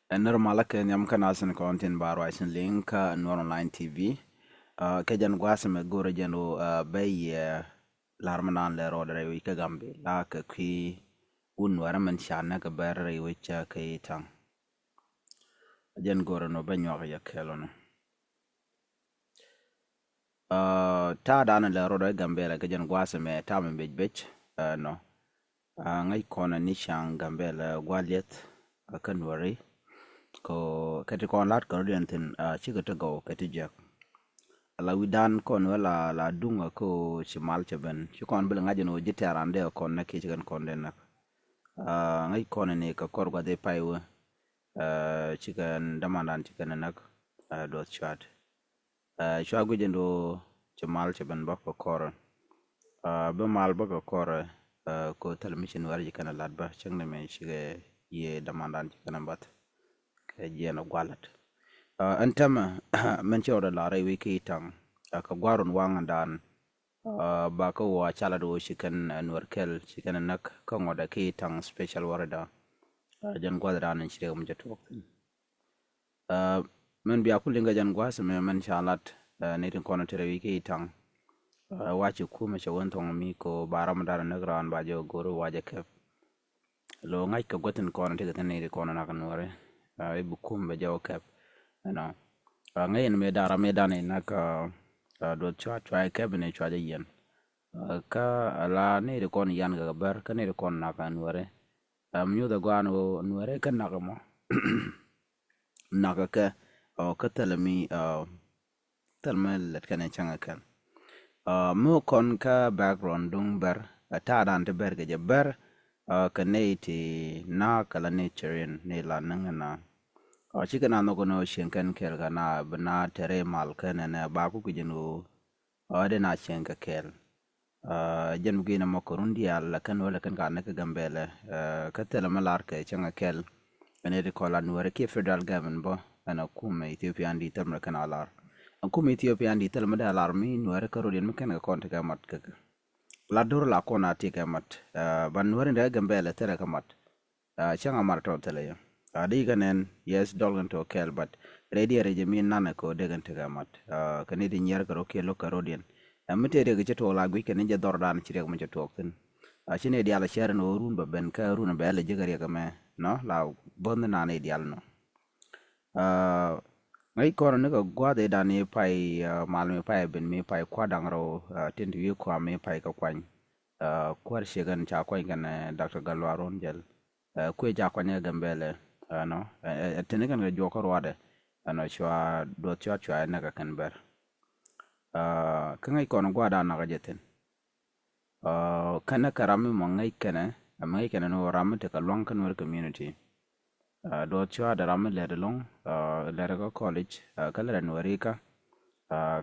Normal ke nyam kana sin content bar wa sin link nor online tv ke jan gwasa me goro jano bay larmanan le rodre wi ke gambe la ke ki un wara man shana ke ber re wi cha ke tang jan goro no banyo ya kelono ta dan le rodre gambe la ke jan gwasa me ta me bej no ngai kona ni shang gambe la gwaliet kan wari ko kati kon lat ko rientin chiga to go kati jak la widan kon wala la dunga ko chimal chaben chi kon bil ngaje no jiterande kon na ke chigan kon den nak ngai kon ne ka kor gwa de paiwa chigan damandan chigan nak do chat chwa guje ndo chimal chaben ba ko kor be mal ba ko kor ko television warji kana lat ba changne me chige ye damandan chigan bat ke jeno gwalat antama men chawda la rai wiki tang ka gwarun wangan dan ba ka wa chala do shikan anwarkel shikan nak ka ngoda ki tang special warada jan gwadra nan shire mu jato men biya kulinga jan gwas me men chalat ne tin kono tere wiki tang wachi kuma chawon tong mi ko baram dar nagran ba jo goro waje ke lo ngai ka gotin kono tere ne kono nakan wore e bukum be jaw kep no ngayen me dara me dane naka do chwa chwa ke bene chwa je yen ka la ne de kon yan ga ber ka ne de kon na kan wore nyu da gwan wo wore kan na mo na ka ke ka telmi telma let kan changa kan mo kon ka background dung ber ta dan te ber ge je ber ka ne ti na kala ne cherin ne la nangana chicken no gono shenken kel kana bana tere mal kana na ba ku kujino ade na shenka kel jen gina mokorundi alla kan wala kan kana ka gambele ka tele malar ke changa kel ene de kola nuare ke federal government bo ana kuma ethiopia andi tamra kana alar an kuma ethiopia andi tele mada alar mi nuare ka rodin meken ka konta ka mat ka la dor la kona ti ka mat ban nuare da gambele tere ka mat changa marto tele yo adi ganen yes dolgan to kel but ready regimen nana ko degan tega mat kani di nyer ko ke lo karodian amete de ge to la gwi ken je dordan ci rek mo je tokten chine di ala share no run ba ben ka run ba ala jegari ga me no la bon na ne di al no ngai ko ne ko gwa de dani pai mal me pai ben me pai kwa dangro tin wi kwa me pai ka kwan kwar shegan cha kwan kan dr galwaron jel kwe ja kwanya gambele no tene kan ga joko rwade ano chwa do chwa na ka kan ber kan ngai kono gwada na ga jeten kana karami mo ngai kana no ram te ka long kan wer community do chwa da ram le de long le ga college kala no rika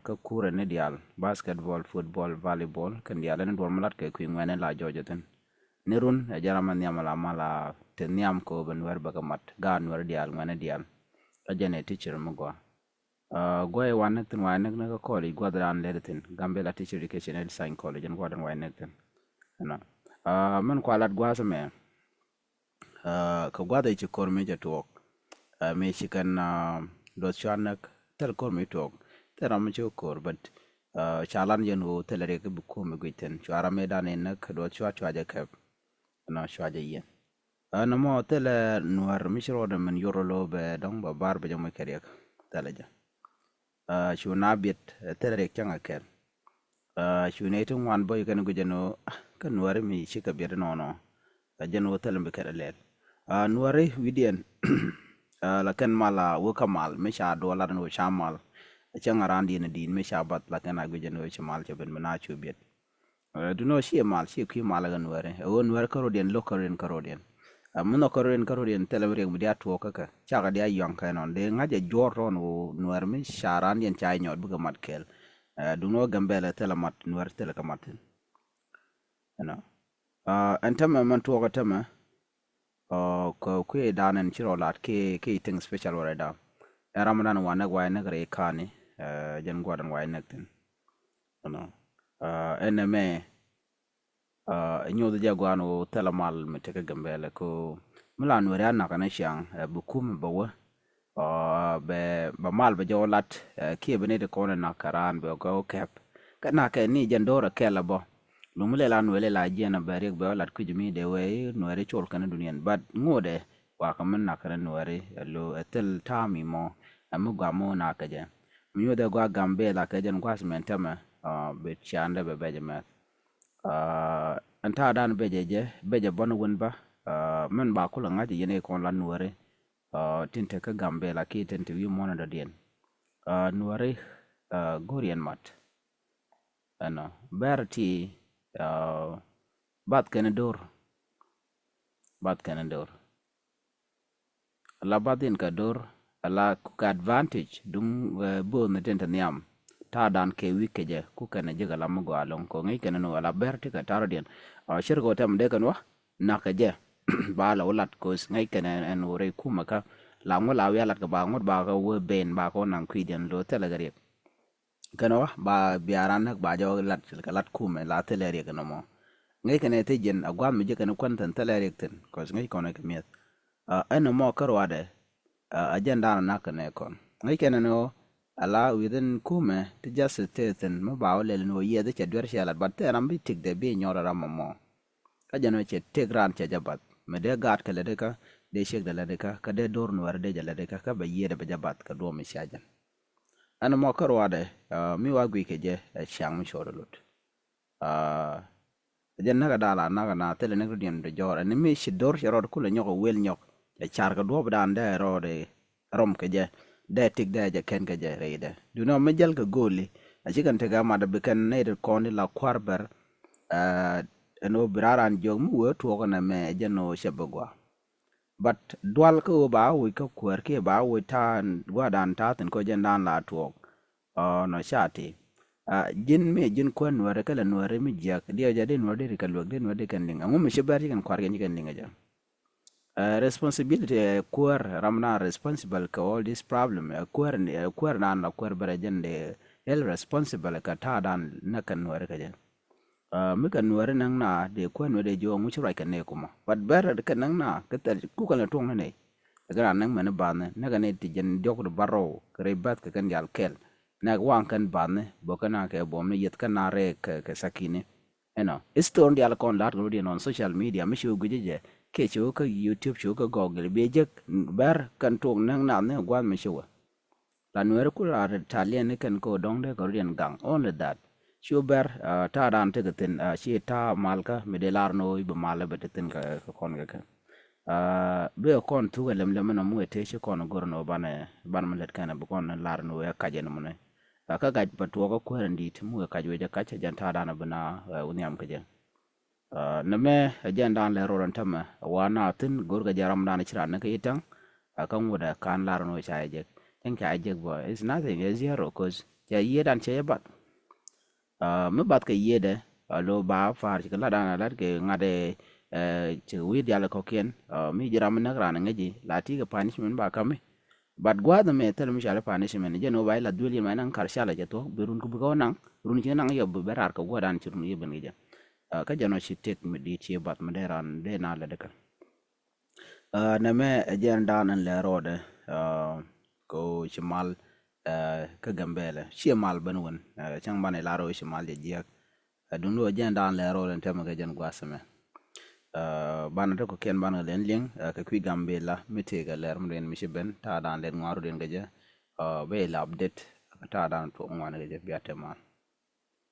ka kure ne dial basketball football volleyball kan dial ne do malat ke ku ngene la jojeten nirun jaraman yamala mala te niam ko ben wer bagamat gan wer dial ngane dial ajane teacher mugwa goy wan tin wan na ko college gwadran ledatin gambela teacher education and science college and gwadan wan tin no man ko alat gwasa me ko gwada ci korme je to me shikan do chanak tel korme to teram ci kor but chalan jen wo telere ke bu ko me giten chara me dane nak do chwa je ke na shwaje yen ana mo tele nuar mishro de men yorolo be dong ba bar be jamo keriek teleja shu nabit tele kyanga ken shu ne tun wan boy kan gujeno kan nuar mi shika bir nono jeno tele be kere lel nuare widien la ken mala wo kamal me sha do la no shamal kyanga randi ne din me sha bat la kan gujeno shamal che ben na chu bit du no shi mal shi ki mal ga nuare won nuare karodien lokarin karodien muno karodien telebre mu dia to kaka chaga dia yon kanon de ngaje jorron wo nuar mi sharan yen chai nyot buga matkel du no gambele telemat nuar telekamat no antama man to ga tama ko ku danen chiro lat ke ting special warada ramadan wana gwa na gre kane jen gwadan wa nekten no eneme nyodo jagwano telemal meteke gambele ko mula nuore na kana shang bukum bawa be ba mal be jolat ki be ne de kona na karan be go kep kana ke ni jandora kela bo lumule la nuele la jena bare be lat kujumi de we nuore chol kana dunian bad ngode wa kaman na kana nuore lo etel tami mo amu gamo na kaje mi de gwa gambe la kaje ngwa sementama be chanda be bejema anta dan beje bon won ba men ba kula ngaji yene kon la nuore tinte ka gambe la ki tinte wi mona da dien nuore gorian mat ano berti bat kana dor la badin ka dor la ku ka advantage dum bo na tinte niam ta dan ke wikeje ku kana jiga la mugo alon ko ngai kana no la berti ka tarodien shirgo tam de kan wa na ka je ba la ulat ko ngai kana en ore kuma ka la ngo la wi lat ka ba ngot ba ka we ben ba ko nan kwiden lo tele gari kana wa ba biaran nak ba jo lat ka lat kuma la tele gari kana mo ngai kana te jen agwam mi je kana kwantan tele gari ten ko ngai kono ka miet en mo karwa de agenda na kana kon ngai kana no ala within kume to just teten mo bawle no ye de chadwer shala but teram bi tik de bi nyora ramamo ka jano che tegran che jabat me de gat kale de ka de shek de la de ka de dor no war de jala de ka ba ye de ba jabat ka do mi shajan ana mo karwa de mi wa gwi ke je shang mi shoro lut jen naga dala naga na tele ne rudien de jora ne mi shi dor shoro kula nyoko wel nyok ya char ka do dan de ro de rom ke je de tik de je ken ke je reide du no me jal ka goli a chikan te ga ma de beken ne de kon la kwarber no biraran jog mu we to ko na me je no shebagwa but dwal ko ba we ka kwer ke ba we tan gwa dan ta ten ko je dan la to no shati jin me jin ko nuore kala nuore mi jak dia jadi nuore de kalwak de nuore de kan linga ngum shebari kan kwar gen kan linga ja responsibility kwar ramna responsible ka all this problem kwar nan la kwar barajende el responsible ka ta dan na kan nuore ka jan mi kan nuore nan na de kwar nuore jo mu chura kan ne kuma but ber kan nan na ka ta ku kan tong ne daga nan man ba ne na ga ne ti jen jok do baro kre bat ka kan yal kel na wan kan ba ne bo kana ke bom ne yet kan na re ka sakine istor ndi al kon lat go on social media mi shu guje ke chu ka YouTube chu ka Google be je bar kan tong nang na ne gwan mi shu la nuer ku la Italian ne kan ko dong de Korean gang only that shu bar ta dan te gatin shi ta malka me de lar no be mala be tin ka kon ga be kon tu ga lem lem no mu te shi kon gor no ban malet kana be kon lar no ya ka je no ne ka ga pa to ko ko ndi ti mu ka je ka cha jan ta dan bana uniam ka je na me agenda le roran tama wana tin gor ga jaram dan chira na kai tang akan wada kan lar no cha je tan ka je bo is nothing is zero cause ya ye dan che bat me bat ka ye de lo ba far ka la dan la ke ngade che wi ya la ko ken mi jaram na ran ngaji la ti ga punishment ba kame bat gwa da me tel mi shala punishment je no ba la duli ma nan kar shala je to berun ku bu nang run ke nang yo bu berar ka gwa dan chirun ye ben ge ka jano shi tek mi di chi bat maderan de na la de ka na me agenda nan le rode ko shimal ka gambele shimal banwon chang bane laro shimal je jiak dun lo agenda nan le rode tema ga jan gwasame bana to ko ken bana len ling ka kwi gambela mite ga ler mren mi shiben ta dan len ngaru den ga je be la update ta dan to ngwana ga je biatema